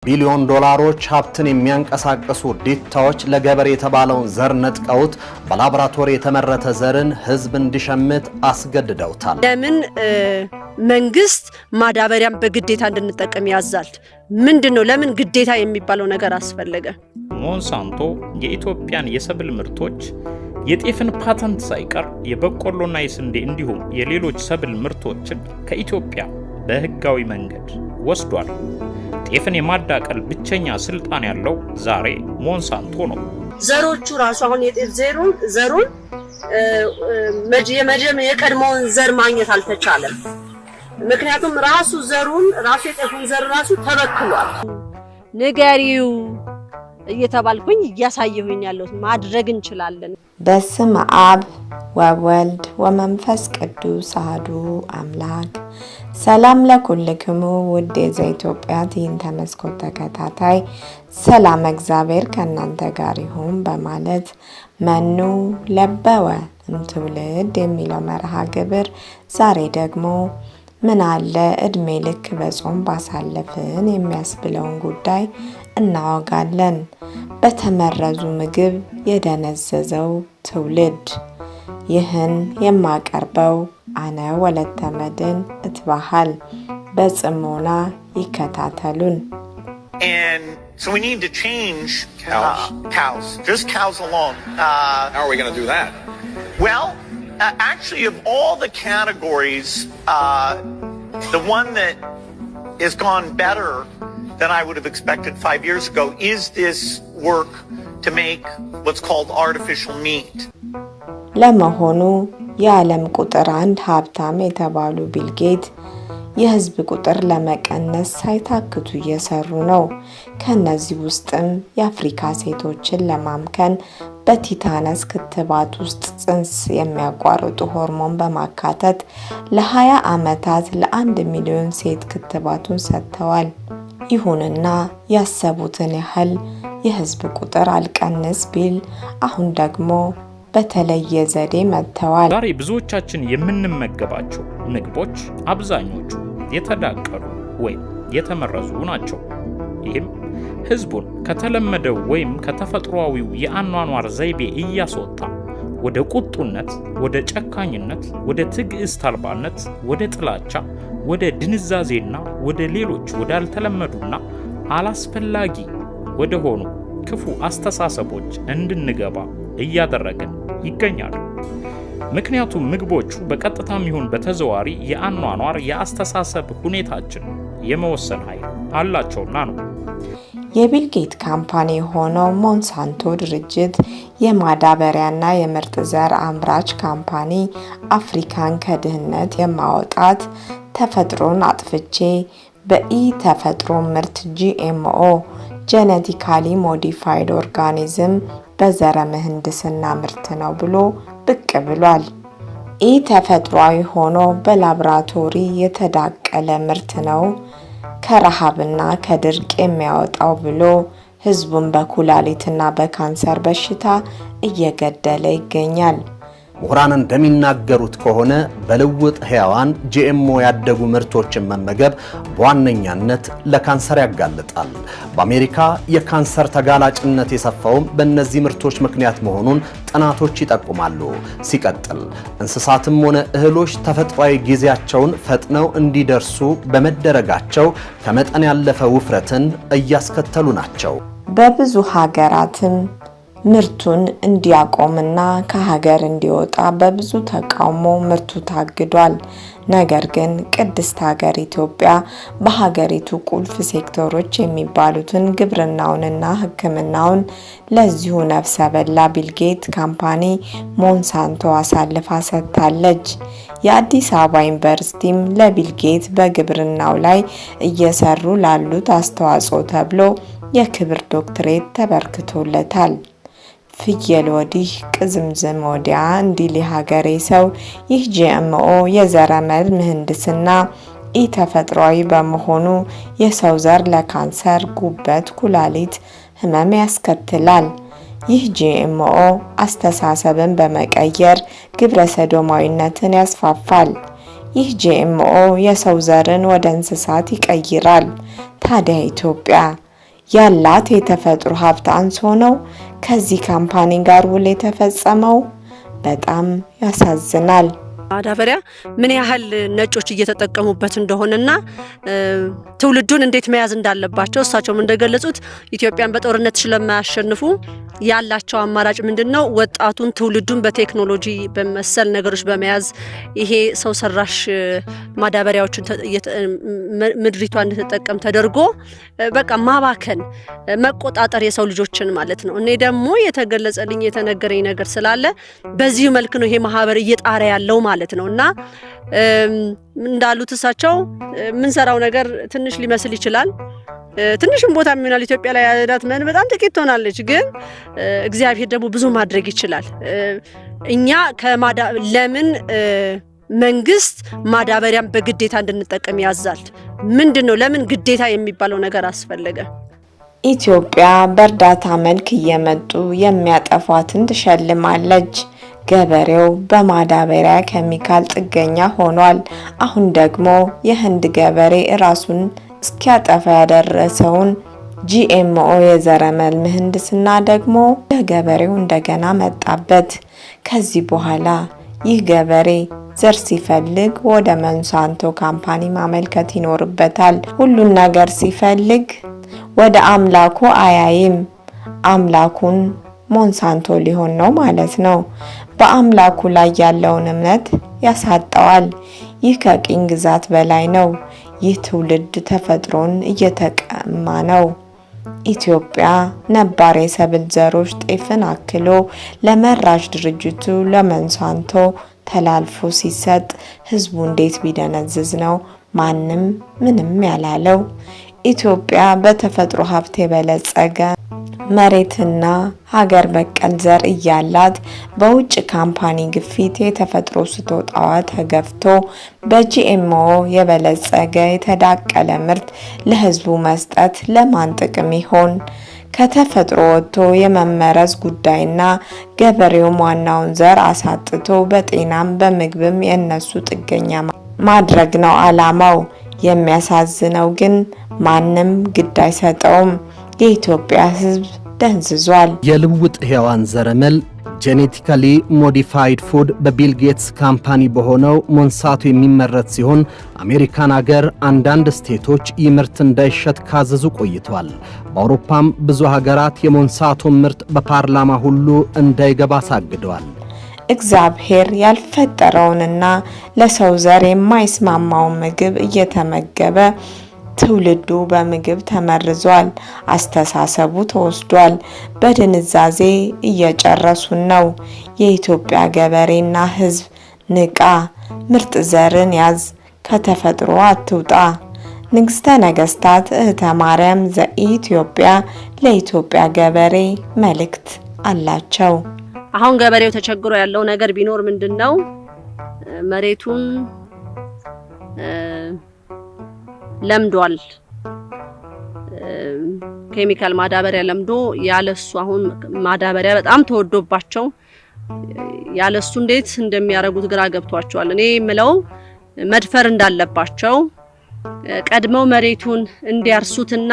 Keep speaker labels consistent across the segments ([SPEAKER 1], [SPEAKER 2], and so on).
[SPEAKER 1] በቢሊዮን ዶላሮች ሀብትን የሚያንቀሳቅሱ ዲታዎች ለገበሬ የተባለውን ዘር ነጥቀውት በላቦራቶሪ የተመረተ ዘርን ህዝብ እንዲሸምት አስገድደውታል።
[SPEAKER 2] ለምን መንግስት ማዳበሪያን በግዴታ እንድንጠቀም ያዛል? ምንድነው ለምን ግዴታ የሚባለው ነገር አስፈለገ?
[SPEAKER 3] ሞንሳንቶ የኢትዮጵያን የሰብል ምርቶች የጤፍን ፓተንት ሳይቀር የበቆሎና የስንዴ እንዲሁም የሌሎች ሰብል ምርቶችን ከኢትዮጵያ በህጋዊ መንገድ ወስዷል። ጤፍን የማዳቀል ብቸኛ ስልጣን ያለው ዛሬ ሞንሳንቶ ነው።
[SPEAKER 2] ዘሮቹ ራሱ አሁን የጤፍ ዘሩን የቀድሞውን ዘር ማግኘት አልተቻለም። ምክንያቱም ራሱ የጤፉን ዘር ራሱ ተበክሏል። ንገሪው እየተባልኩኝ እያሳየሁኝ ያለው ማድረግ እንችላለን።
[SPEAKER 4] በስመ አብ ወወልድ ወመንፈስ ቅዱስ አሐዱ አምላክ። ሰላም ለኩልክሙ ውድ የዘኢትዮጵያ ትዕይንተ መስኮት ተከታታይ ሰላም እግዚአብሔር ከእናንተ ጋር ይሁን በማለት መኑ ለበወ እምትውልድ የሚለው መርሃ ግብር ዛሬ ደግሞ ምን አለ እድሜ ልክ በጾም ባሳለፍን የሚያስብለውን ጉዳይ እናወጋለን። በተመረዙ ምግብ የደነዘዘው ትውልድ። ይህን የማቀርበው አነ ወለተ መድን እትባሃል። በጽሞና ይከታተሉን።
[SPEAKER 5] And so we need to change cows, just cows alone.
[SPEAKER 6] How are we going to do that?
[SPEAKER 5] Well, actually, of all the categories, the one that has gone better than I would have expected 5 years ago is this work to make what's called artificial meat.
[SPEAKER 4] ለመሆኑ የዓለም ቁጥር 1 ሀብታም የተባሉ ቢል ጌት የህዝብ ቁጥር ለመቀነስ ሳይታክቱ እየሰሩ ነው። ከነዚህ ውስጥም የአፍሪካ ሴቶችን ለማምከን በቲታነስ ክትባት ውስጥ ጽንስ የሚያቋርጡ ሆርሞን በማካተት ለ20 ዓመታት ለ1 ሚሊዮን ሴት ክትባቱን ሰጥተዋል። ይሁንና ያሰቡትን ያህል የህዝብ ቁጥር አልቀንስ ቢል አሁን ደግሞ በተለየ ዘዴ መጥተዋል።
[SPEAKER 3] ዛሬ ብዙዎቻችን የምንመገባቸው ምግቦች አብዛኞቹ የተዳቀሉ ወይም የተመረዙ ናቸው። ይህም ህዝቡን ከተለመደው ወይም ከተፈጥሯዊው የአኗኗር ዘይቤ እያስወጣ ወደ ቁጡነት፣ ወደ ጨካኝነት፣ ወደ ትዕግስት አልባነት፣ ወደ ጥላቻ፣ ወደ ድንዛዜና ወደ ሌሎች ወዳልተለመዱና አላስፈላጊ ወደ ሆኑ ክፉ አስተሳሰቦች እንድንገባ እያደረገን ይገኛሉ። ምክንያቱም ምግቦቹ በቀጥታም ይሁን በተዘዋዋሪ የአኗኗር የአስተሳሰብ ሁኔታችን የመወሰን ኃይል አላቸውና ነው።
[SPEAKER 4] የቢል ጌት ካምፓኒ የሆነው ሞንሳንቶ ድርጅት የማዳበሪያና የምርጥ ዘር አምራች ካምፓኒ አፍሪካን ከድህነት የማውጣት ተፈጥሮን አጥፍቼ በኢ ተፈጥሮ ምርት GMO ጄኔቲካሊ ሞዲፋይድ ኦርጋኒዝም በዘረ ምህንድስና ምርት ነው ብሎ ብቅ ብሏል። ኢ ተፈጥሯዊ ሆኖ በላቦራቶሪ የተዳቀለ ምርት ነው ከረሃብና ከድርቅ የሚያወጣው ብሎ ህዝቡን በኩላሊትና በካንሰር በሽታ እየገደለ ይገኛል።
[SPEAKER 1] ምሁራን እንደሚናገሩት ከሆነ በልውጥ ህያዋን GMO ያደጉ ምርቶችን መመገብ በዋነኛነት ለካንሰር ያጋልጣል። በአሜሪካ የካንሰር ተጋላጭነት የሰፋውም በእነዚህ ምርቶች ምክንያት መሆኑን ጥናቶች ይጠቁማሉ። ሲቀጥል እንስሳትም ሆነ እህሎች ተፈጥሯዊ ጊዜያቸውን ፈጥነው እንዲደርሱ በመደረጋቸው ከመጠን ያለፈ ውፍረትን እያስከተሉ ናቸው።
[SPEAKER 4] በብዙ ሀገራትም ምርቱን እንዲያቆምና ከሀገር እንዲወጣ በብዙ ተቃውሞ ምርቱ ታግዷል። ነገር ግን ቅድስት ሀገር ኢትዮጵያ በሀገሪቱ ቁልፍ ሴክተሮች የሚባሉትን ግብርናውንና ሕክምናውን ለዚሁ ነፍሰ በላ ቢል ጌት ካምፓኒ ሞንሳንቶ አሳልፋ ሰጥታለች። የአዲስ አበባ ዩኒቨርሲቲም ለቢል ጌት በግብርናው ላይ እየሰሩ ላሉት አስተዋጽኦ ተብሎ የክብር ዶክትሬት ተበርክቶለታል። ፍየል ወዲህ ቅዝምዝም ወዲያ እንዲል የሀገሬ ሰው ይህ GMO የዘረመል ምህንድስና ኢተፈጥሯዊ በመሆኑ የሰው ዘር ለካንሰር፣ ጉበት፣ ኩላሊት ህመም ያስከትላል። ይህ GMO አስተሳሰብን በመቀየር ግብረ ሰዶማዊነትን ያስፋፋል። ይህ GMO የሰው ዘርን ወደ እንስሳት ይቀይራል። ታዲያ ኢትዮጵያ ያላት የተፈጥሮ ሀብት አንሶ ነው ከዚህ ካምፓኒ ጋር ውል የተፈጸመው? በጣም ያሳዝናል።
[SPEAKER 2] ማዳበሪያ ምን ያህል ነጮች እየተጠቀሙበት እንደሆነና ትውልዱን እንዴት መያዝ እንዳለባቸው እሳቸውም እንደገለጹት ኢትዮጵያን በጦርነት ስለማያሸንፉ ያላቸው አማራጭ ምንድነው? ወጣቱን ትውልዱን በቴክኖሎጂ በመሰል ነገሮች በመያዝ ይሄ ሰው ሰራሽ ማዳበሪያዎችን ምድሪቷ እንድትጠቀም ተደርጎ በቃ ማባከን መቆጣጠር የሰው ልጆችን ማለት ነው። እኔ ደግሞ የተገለጸልኝ የተነገረኝ ነገር ስላለ በዚህ መልኩ ነው ይሄ ማህበር እየጣረ ያለው ማለት ነውና እንዳሉት እሳቸው ምን ሰራው ነገር ትንሽ ሊመስል ይችላል። ትንሽም ቦታ የሚሆናል ኢትዮጵያ ላይ ያዳት ምን በጣም ጥቂት ሆናለች፣ ግን እግዚአብሔር ደግሞ ብዙ ማድረግ ይችላል። እኛ ለምን መንግስት ማዳበሪያን በግዴታ እንድንጠቀም ያዛል? ምንድነው ለምን ግዴታ የሚባለው ነገር አስፈለገ?
[SPEAKER 4] ኢትዮጵያ በእርዳታ መልክ እየመጡ የሚያጠፏትን ትሸልማለች። ገበሬው በማዳበሪያ ኬሚካል ጥገኛ ሆኗል። አሁን ደግሞ የህንድ ገበሬ ራሱን እስኪያጠፋ ያደረሰውን ጂኤምኦ የዘረመል ምህንድስና ደግሞ ለገበሬው እንደገና መጣበት። ከዚህ በኋላ ይህ ገበሬ ዘር ሲፈልግ ወደ ሞንሳንቶ ካምፓኒ ማመልከት ይኖርበታል። ሁሉን ነገር ሲፈልግ ወደ አምላኩ አያይም። አምላኩን ሞንሳንቶ ሊሆን ነው ማለት ነው። በአምላኩ ላይ ያለውን እምነት ያሳጣዋል። ይህ ከቅኝ ግዛት በላይ ነው። ይህ ትውልድ ተፈጥሮን እየተቀማ ነው። ኢትዮጵያ ነባር የሰብል ዘሮች ጤፍን አክሎ ለመራሽ ድርጅቱ ለሞንሳንቶ ተላልፎ ሲሰጥ ህዝቡ እንዴት ቢደነዝዝ ነው ማንም ምንም ያላለው? ኢትዮጵያ በተፈጥሮ ሀብት የበለጸገ መሬትና ሀገር በቀል ዘር እያላት በውጭ ካምፓኒ ግፊት የተፈጥሮ ስጦታዋ ተገፍቶ በጂኤምኦ የበለጸገ የተዳቀለ ምርት ለህዝቡ መስጠት ለማን ጥቅም ይሆን? ከተፈጥሮ ወጥቶ የመመረዝ ጉዳይና ገበሬው ዋናውን ዘር አሳጥቶ በጤናም በምግብም የነሱ ጥገኛ ማድረግ ነው አላማው። የሚያሳዝነው ግን ማንም ግድ አይሰጠውም። የኢትዮጵያ ህዝብ ደንዝዟል።
[SPEAKER 1] የልውጥ ሕያዋን ዘረመል ጄኔቲካሊ ሞዲፋይድ ፉድ በቢል ጌትስ ካምፓኒ በሆነው ሞንሳንቶ የሚመረት ሲሆን አሜሪካን ሀገር አንዳንድ ስቴቶች ይህ ምርት እንዳይሸጥ ካዘዙ ቆይተዋል። በአውሮፓም ብዙ ሀገራት የሞንሳንቶ ምርት በፓርላማ ሁሉ እንዳይገባ አሳግደዋል።
[SPEAKER 4] እግዚአብሔር ያልፈጠረውንና ለሰው ዘር የማይስማማውን ምግብ እየተመገበ ትውልዱ በምግብ ተመርዟል። አስተሳሰቡ ተወስዷል። በድንዛዜ እየጨረሱን ነው። የኢትዮጵያ ገበሬና ህዝብ ንቃ፣ ምርጥ ዘርን ያዝ፣ ከተፈጥሮ አትውጣ። ንግስተ ነገስታት እህተ ማርያም ዘኢትዮጵያ ለኢትዮጵያ ገበሬ መልእክት አላቸው።
[SPEAKER 2] አሁን ገበሬው ተቸግሮ ያለው ነገር ቢኖር ምንድነው? መሬቱን ለምዷል። ኬሚካል ማዳበሪያ ለምዶ ያለሱ አሁን ማዳበሪያ በጣም ተወዶባቸው ያለሱ እንዴት እንደሚያረጉት ግራ ገብቷቸዋል። እኔ ምለው መድፈር እንዳለባቸው ቀድመው መሬቱን እንዲያርሱትና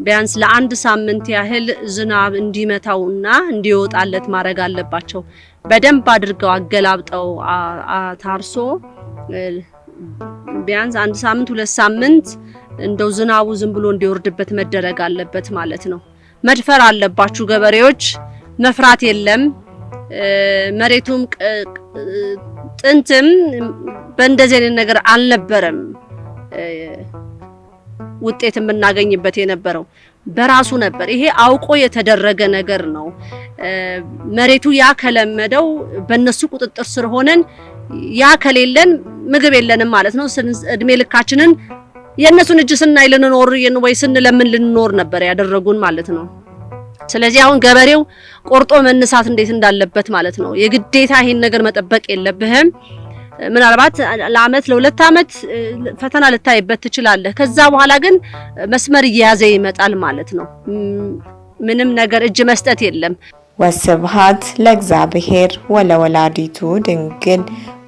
[SPEAKER 2] ቢያንስ ለአንድ ሳምንት ያህል ዝናብ እንዲመታውና እንዲወጣለት ማድረግ አለባቸው። በደንብ አድርገው አገላብጠው ታርሶ ቢያንስ አንድ ሳምንት 2 ሳምንት እንደው ዝናቡ ዝም ብሎ እንዲወርድበት መደረግ አለበት ማለት ነው። መድፈር አለባችሁ ገበሬዎች፣ መፍራት የለም። መሬቱም ጥንትም በእንደዚህ አይነት ነገር አልነበረም ውጤት የምናገኝበት የነበረው በራሱ ነበር። ይሄ አውቆ የተደረገ ነገር ነው። መሬቱ ያ ከለመደው በእነሱ ቁጥጥር ስር ሆነን ያ ከሌለን ምግብ የለንም ማለት ነው። እድሜ ልካችንን የእነሱን እጅ ስናይ ልንኖር ወይ ስንለምን ልንኖር ነበር ያደረጉን ማለት ነው። ስለዚህ አሁን ገበሬው ቆርጦ መነሳት እንዴት እንዳለበት ማለት ነው። የግዴታ ይሄን ነገር መጠበቅ የለብህም። ምናልባት ለአመት ለ2 አመት ፈተና ልታይበት ትችላለህ። ከዛ በኋላ ግን መስመር እየያዘ ይመጣል ማለት ነው። ምንም ነገር እጅ መስጠት የለም።
[SPEAKER 4] ወስብሐት ለእግዚአብሔር ወለወላዲቱ ድንግል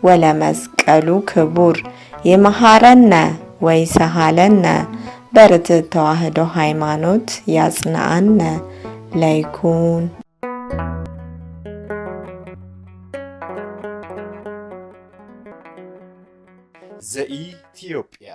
[SPEAKER 4] ወለመስቀሉ ክቡር። ይመሐረነ ወይሰሃለነ በርትዕት ተዋሕዶ ሃይማኖት ያጽናአነ ለይኩን።
[SPEAKER 7] ዘኢትዮጵያ